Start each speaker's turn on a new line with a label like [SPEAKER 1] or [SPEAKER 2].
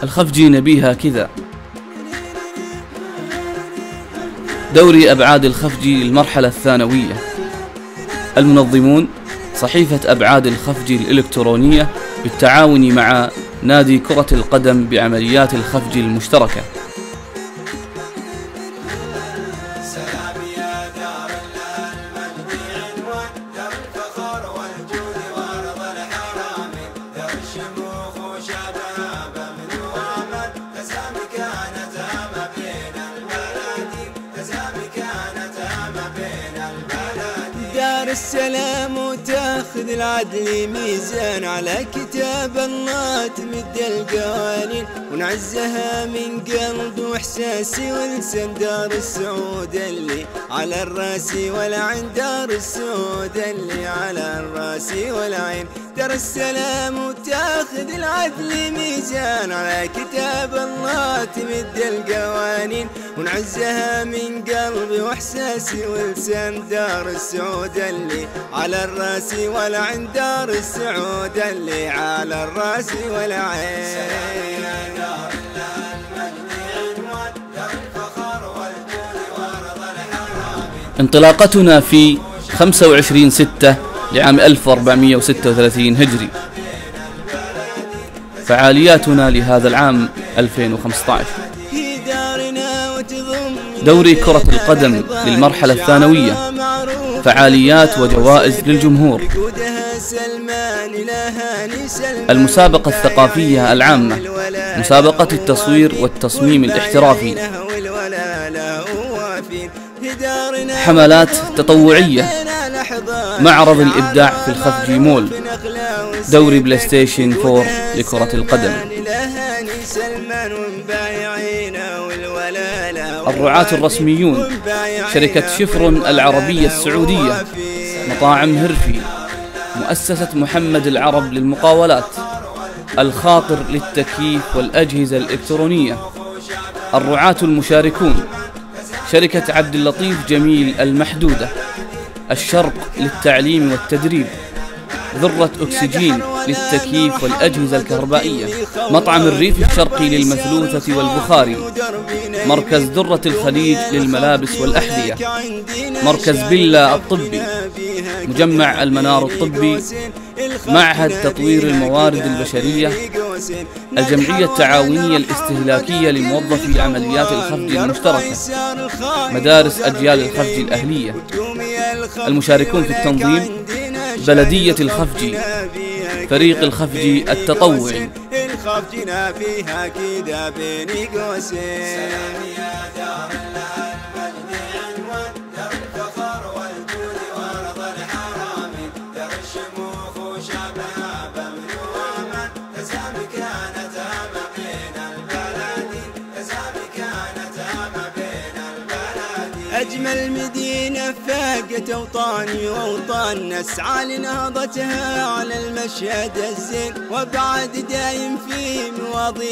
[SPEAKER 1] الخفجي نبيها كذا. دوري أبعاد الخفجي للمرحلة الثانوية. المنظمون صحيفة أبعاد الخفجي الإلكترونية بالتعاون مع نادي كرة القدم بعمليات الخفجي المشتركة.
[SPEAKER 2] دار السلام وتاخذ العدل ميزان، على كتاب الله تمد القوانين، ونعزها من قلب واحساسي ولسان. دار السعود اللي على الراس والعين، دار السعود اللي على الراس والعين. دار السلام وتاخذ العدل ميزان، على كتاب الله تمد القوانين، ونعزها من قلبي واحساسي ولسان. دار السعود اللي على الراس والعين، دار السعود اللي على الراس والعين.
[SPEAKER 1] انطلاقتنا في 25/6 لعام 1436 هجري. فعالياتنا لهذا العام 2015: دوري كرة القدم للمرحلة الثانوية، فعاليات وجوائز للجمهور. المسابقة الثقافية العامة، مسابقة التصوير والتصميم الاحترافي. حملات تطوعية، معرض الإبداع في الخفجي مول، دوري بلاي ستيشن 4 لكرة القدم. الرعاة الرسميون: شركة شفرون العربية السعودية، مطاعم هرفي، مؤسسة محمد العرب للمقاولات، الخاطر للتكييف والأجهزة الإلكترونية. الرعاة المشاركون: شركة عبد اللطيف جميل المحدودة، الشرق للتعليم والتدريب، ذرة أكسجين للتكييف والأجهزة الكهربائية، مطعم الريف الشرقي للمثلوثة والبخاري، مركز درة الخليج للملابس والأحذية، مركز بيلا الطبي، مجمع المنار الطبي، معهد تطوير الموارد البشرية، الجمعية التعاونية الاستهلاكية لموظفي عمليات الخفجي المشتركة، مدارس أجيال الخفجي الأهلية. المشاركون في التنظيم: بلدية الخفجي، فريق الخفجي التطوعي.
[SPEAKER 2] الخفجنا فيها كذا بين قوسين. أجمل مدينة فاقت أوطاني وأوطان، نسعى لنهضتها على المشهد الزين، وبعد دايم في مواضيع